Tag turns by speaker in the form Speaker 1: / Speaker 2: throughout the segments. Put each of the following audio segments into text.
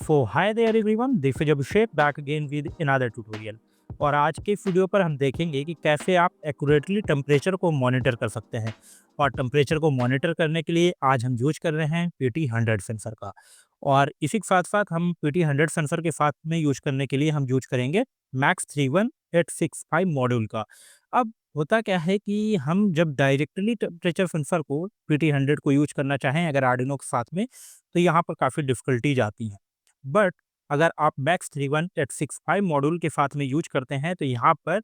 Speaker 1: So hi there everyone, this is Abhishek back again with another tutorial. और आज के इस वीडियो पर हम देखेंगे कि कैसे आप एक्यूरेटली टेम्परेचर को मॉनिटर कर सकते हैं। और टेम्परेचर को मॉनिटर करने के लिए आज हम यूज कर रहे हैं PT100 सेंसर का। और इसी के साथ साथ हम PT100 सेंसर के साथ में यूज करने के लिए हम यूज करेंगे मैक्स 31865 मॉड्यूल का। अब होता क्या है कि हम जब डायरेक्टली टेम्परेचर सेंसर को PT100 को यूज करना चाहें अगर आर्डिनो के साथ में, तो यहाँ पर काफ़ी डिफ़िकल्टीज आती हैं। बट अगर आप मैक्स 31865 मॉड्यूल के साथ में यूज करते हैं तो यहाँ पर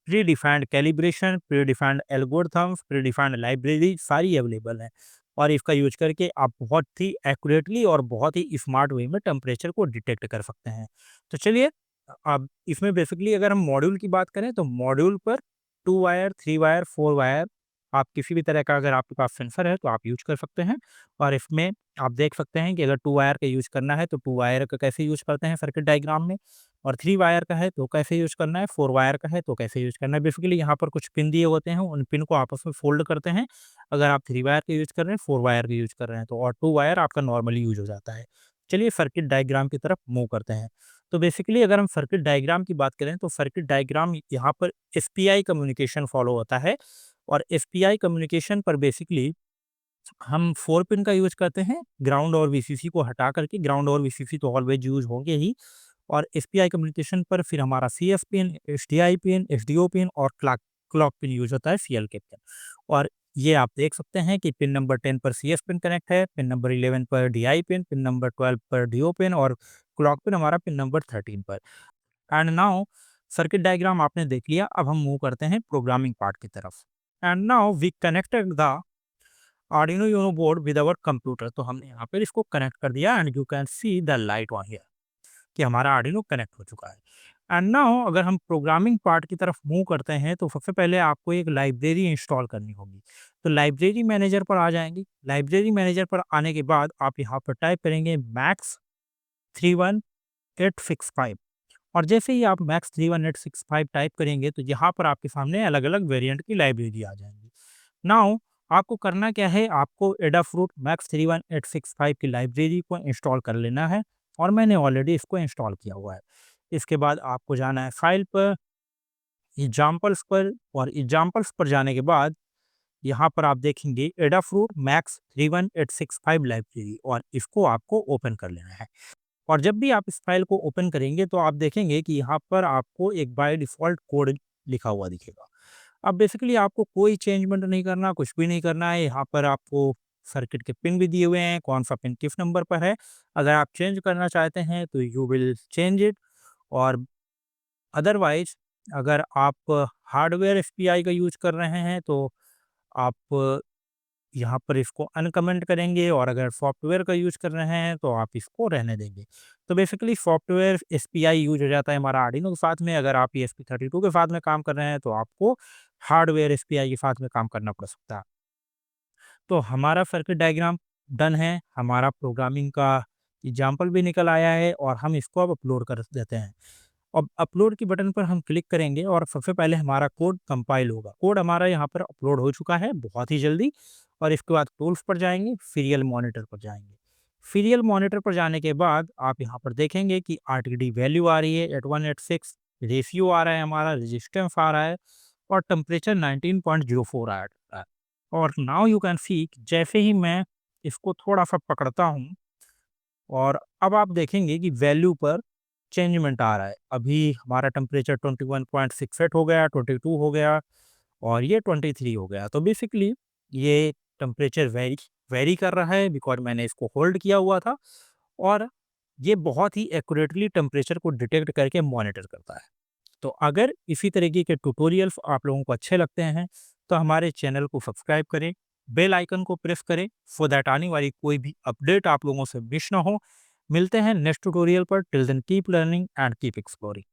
Speaker 1: pre defined calibration, pre defined algorithms, pre defined library सारी अवेलेबल हैं। और इसका यूज करके आप बहुत ही एक्यूरेटली और बहुत ही स्मार्ट वे में टेम्परेचर को डिटेक्ट कर सकते हैं। तो चलिए, अब इसमें बेसिकली अगर हम मॉड्यूल की बात करें तो मॉड्यूल पर 2 वायर, 3 वायर, 4 वायर, आप किसी भी तरह का अगर आपके पास सेंसर है तो आप यूज कर सकते हैं। और इसमें आप देख सकते हैं कि अगर 2 वायर का यूज़ करना है तो 2 वायर का कैसे यूज़ करते हैं सर्किट डायग्राम में, और 3 वायर का है तो कैसे यूज़ करना है, 4 वायर का है तो कैसे यूज़ करना है। बेसिकली यहाँ पर कुछ पिन दिए होते हैं, उन पिन को आपस में फ़ोल्ड करते हैं। अगर आप 3 वायर का यूज़ कर रहे हैं, 4 वायर का यूज़ कर रहे हैं तो, और 2 वायर आपका नॉर्मली यूज़ हो जाता है। चलिए सर्किट डायग्राम की तरफ मूव करते हैं। तो बेसिकली अगर हम सर्किट डायग्राम की बात करें तो सर्किट डायग्राम यहाँ पर एसपीआई कम्युनिकेशन फॉलो होता है। और एसपीआई कम्युनिकेशन पर बेसिकली हम 4 पिन का यूज़ करते हैं, ग्राउंड और वीसीसी को हटा करके। ग्राउंड और वीसीसी तो ऑलवेज यूज़ होंगे ही। और एसपीआई कम्युनिकेशन पर फिर हमारा CS pin, SDI pin, SDO pin और क्लॉक क्लॉक पिन यूज़ होता है, सीएल के पिन। और ये आप देख सकते हैं कि पिन नंबर 10 पर सीएस पिन कनेक्ट है, पिन नंबर 11 पर डीआई पिन नंबर 12 पर डीओ पिन और क्लॉक पिन हमारा पिन नंबर 13 पर। एंड नाउ सर्किट डायग्राम आपने देख लिया, अब हम मूव करते हैं प्रोग्रामिंग पार्ट की तरफ। And now we connected the Arduino Uno board with our computer. तो हमने यहाँ पर इसको कनेक्ट कर दिया and you can see the light on here कि हमारा आर्डिनो कनेक्ट हो चुका है। एंड नाउ अगर हम प्रोग्रामिंग पार्ट की तरफ मूव करते हैं तो सबसे पहले आपको एक लाइब्रेरी इंस्टॉल करनी होगी। तो लाइब्रेरी मैनेजर पर आ जाएंगे। लाइब्रेरी मैनेजर पर आने के बाद आप यहाँ पर टाइप करेंगे मैक्स 31865। और जैसे ही आप मैक्स 31865 टाइप करेंगे तो यहाँ पर आपके सामने अलग अलग वेरिएंट की लाइब्रेरी आ जाएंगी। नाउ आपको करना क्या है, आपको एडाफ्रूट मैक्स 31865 की लाइब्रेरी को इंस्टॉल कर लेना है। और मैंने ऑलरेडी इसको इंस्टॉल किया हुआ है। इसके बाद आपको जाना है फाइल पर, एग्जाम्पल्स पर, और एग्जाम्पल्स पर जाने के बाद यहाँ पर आप देखेंगे एडाफ्रूट मैक्स 31865 लाइब्रेरी, और इसको आपको ओपन कर लेना है। और जब भी आप इस फाइल को ओपन करेंगे तो आप देखेंगे कि यहाँ पर आपको एक बाय डिफ़ॉल्ट कोड लिखा हुआ दिखेगा। अब बेसिकली आपको कोई चेंजमेंट नहीं करना, कुछ भी नहीं करना है। यहाँ पर आपको सर्किट के पिन भी दिए हुए हैं, कौन सा पिन किस नंबर पर है। अगर आप चेंज करना चाहते हैं तो यू विल चेंज इट। और अदरवाइज़ अगर आप हार्डवेयर एसपीआई का यूज़ कर रहे हैं तो आप यहाँ पर इसको अनकमेंट करेंगे, और अगर सॉफ्टवेयर का यूज़ कर रहे हैं तो आप इसको रहने देंगे। तो बेसिकली सॉफ्टवेयर एसपीआई यूज़ हो जाता है हमारा आर्डिनो के साथ में। अगर आप ESP32 के साथ में काम कर रहे हैं तो आपको हार्डवेयर एसपीआई के साथ में काम करना पड़ सकता है। तो हमारा सर्किट डायग्राम डन है, हमारा प्रोग्रामिंग का एग्जाम्पल भी निकल आया है, और हम इसको अब अपलोड कर देते हैं। अब अपलोड की बटन पर हम क्लिक करेंगे और सबसे पहले हमारा कोड कंपाइल होगा। कोड हमारा यहाँ पर अपलोड हो चुका है बहुत ही जल्दी। और इसके बाद टूल्स पर जाएंगे, सीरियल मॉनिटर पर जाएंगे। सीरियल मॉनिटर पर जाने के बाद आप यहाँ पर देखेंगे कि आरटीडी वैल्यू आ रही है 8186, रेशियो आ रहा है, हमारा रेजिस्टेंस आ रहा है, और टेम्परेचर 19.04 आ रहा है। और नाउ यू कैन सी जैसे ही मैं इसको थोड़ा सा पकड़ता हूँ, और अब आप देखेंगे कि वैल्यू पर चेंजमेंट आ रहा है। अभी हमारा टेम्परेचर 21.68 हो गया, 22 हो गया, और ये 23 हो गया। तो बेसिकली ये टेम्परेचर वेरी वेरी कर रहा है बिकॉज़ मैंने इसको होल्ड किया हुआ था। और ये बहुत ही एक्यूरेटली टेम्परेचर को डिटेक्ट करके मॉनिटर करता है। तो अगर इसी तरीके के ट्यूटोरियल्स आप लोगों को अच्छे लगते हैं तो हमारे चैनल को सब्सक्राइब करें, बेल आइकन को प्रेस करें, सो दैट आने वाली कोई भी अपडेट आप लोगों से मिस ना हो। मिलते हैं नेक्स्ट ट्यूटोरियल पर। Till then keep learning and keep exploring.